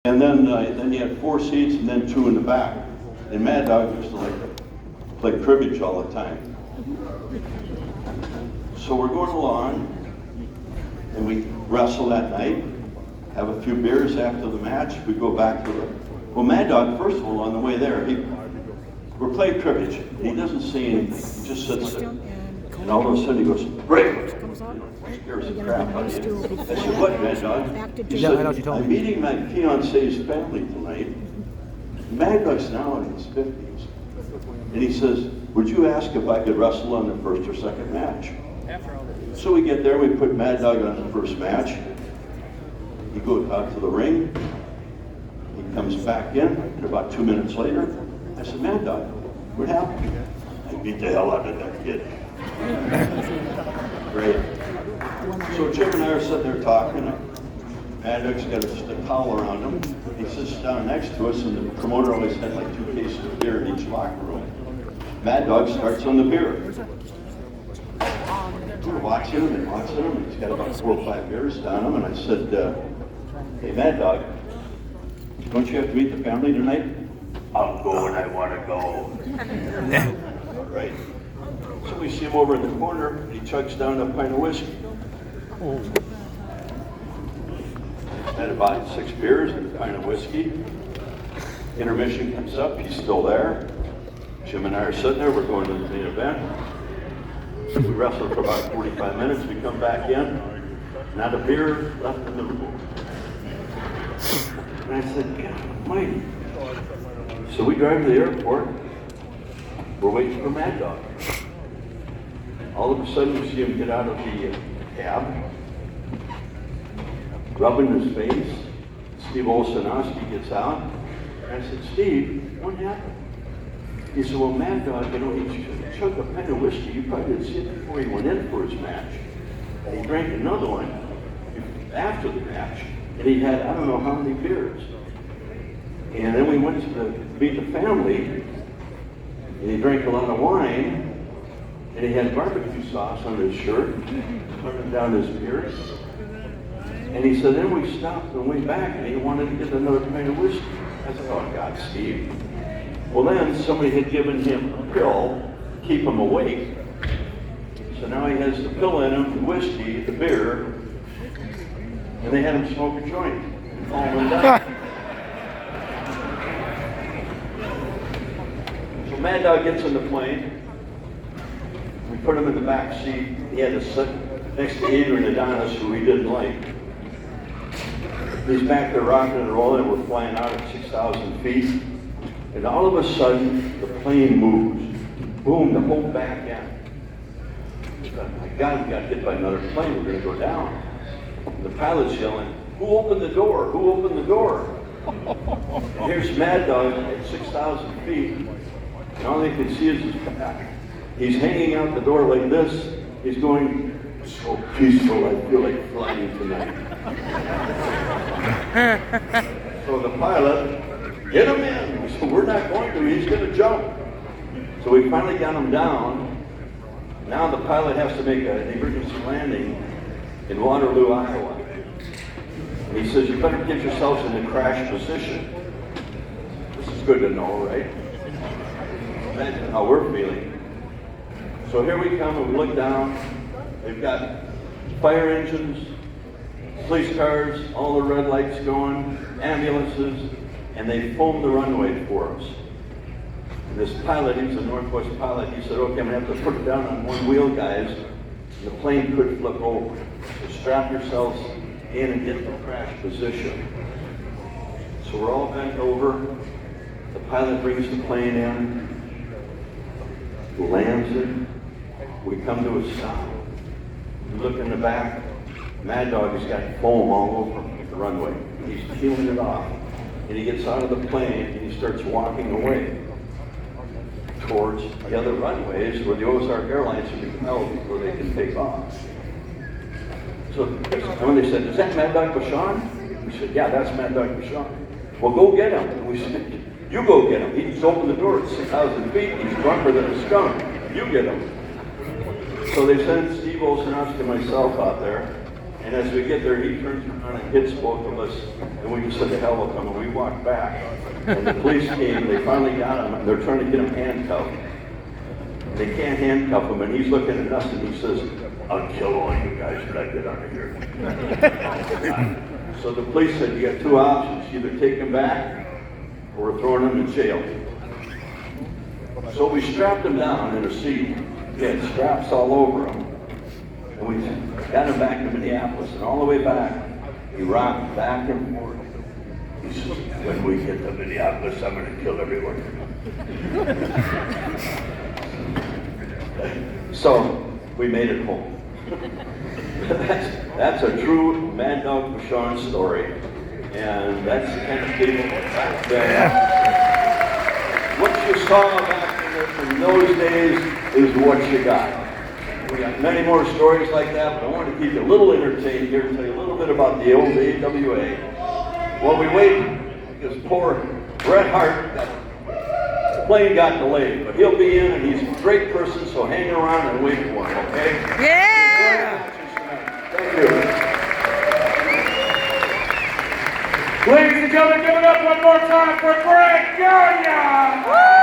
And then you had 4 seats and then 2 in the back. And Mad Dog used to like play cribbage all the time. So we're going along, and we wrestle that night, have a few beers after the match. We go back to well, Mad Dog, first of all, on the way there, we're playing cribbage. He doesn't say anything. He just sits there. And all of a sudden he goes, break! Scares the crap out of you. I said, what, Mad Dog? He said, I'm meeting my fiance's family tonight. Mad Dog's now in his 50s. And he says, would you ask if I could wrestle on the first or second match? So we get there, we put Mad Dog on the first match. He goes out to the ring. He comes back in, and about 2 minutes later, I said, Mad Dog, what happened? I beat the hell out of that kid. Great. So Jim and I are sitting there talking. Mad Dog's got a towel around him. He sits down next to us, and the promoter always had like 2 cases of beer in each locker room. Mad Dog starts on the beer. We're watching him and watching him. He's got about 4 or 5 beers down him, and I said, hey, Mad Dog, don't you have to meet the family tonight? I'll go when I want to go. Right. So we see him over in the corner, and he chugs down a pint of whiskey. Had about 6 beers and a pint of whiskey. Intermission comes up, he's still there. Jim and I are sitting there, we're going to the main event. We wrestle for about 45 minutes, we come back in, not a beer left in the room. And I said, God almighty. So we drive to the airport, we're waiting for Mad Dog. All of a sudden we see him get out of the cab, rubbing his face. Steve Olsenowski gets out. And I said, Steve, what happened? He said, well, Mad Dog, he chugged a pint of whiskey. You probably didn't see it before he went in for his match. And he drank another one after the match. And he had, I don't know how many beers. And then we went to meet the family, and he drank a lot of wine, and he had barbecue sauce on his shirt, turning down his beers. And he said, then we stopped and went back, and he wanted to get another pint of whiskey. I said, oh, God, Steve. Well, then somebody had given him a pill to keep him awake. So now he has the pill in him, the whiskey, the beer, and they had him smoke a joint and fall him down. So Mad Dog gets on the plane. We put him in the back seat. He had to sit next to Adrian Adonis, who he didn't like. He's back there rocking and rolling. We're flying out at 6,000 feet. And all of a sudden, the plane moves. Boom, the whole back end. My God, we got hit by another plane. We're going to go down. And the pilot's yelling, who opened the door? Who opened the door? And here's Mad Dog at 6,000 feet. And all they can see is his back. He's hanging out the door like this. He's going, so peaceful, I feel like flying tonight. So the pilot, get him in. We said, we're not going to, he's going to jump. So we finally got him down. Now the pilot has to make an emergency landing in Waterloo, Iowa. And he says, you better get yourselves in the crash position. This is good to know, right? Imagine how we're feeling. So here we come and we look down. They've got fire engines, police cars, all the red lights going, ambulances, and they foam the runway for us. And this pilot, he's a Northwest pilot, he said, okay, I'm going to have to put it down on one wheel, guys. And the plane could flip over. So strap yourselves in and get in the crash position. So we're all bent over. The pilot brings the plane in, lands it. We come to a stop. We look in the back. Mad Dog has got foam all over the runway. He's peeling it off. And he gets out of the plane and he starts walking away towards the other runways where the Ozark Airlines are being held before they can take off. So when they said, is that Mad Dog Bashan? We said, yeah, that's Mad Dog Bashan. Well, go get him. And we said, you go get him. He just opened the door at 6,000 feet. He's drunker than a skunk. You get him. So they sent Steve Olsenowski and myself out there. And as we get there, he turns around and hits both of us, and we just said, the hell with him, and we walked back. And the police came, they finally got him, and they're trying to get him handcuffed. They can't handcuff him, and he's looking at us, and he says, I'll kill all you guys when I get out of here. So the police said, you got two options, either take him back, or we're throwing him in jail. So we strapped him down in a seat. He had straps all over him. And we got him back to Minneapolis, and all the way back, he rocked back and forth. He says, when we get to Minneapolis, I'm going to kill everyone. So we made it home. That's a true Mad Dog Vachon story. And that's the kind of people that what you saw back in those days is what you got. We got many more stories like that, but I wanted to keep you a little entertained here and tell you a little bit about the old AWA. While we wait, because poor Bret Hart, the plane got delayed, but he'll be in, and he's a great person, so hang around and wait for him, okay? Yeah! Thank you. Ladies and gentlemen, give it up one more time for Greg Ganue!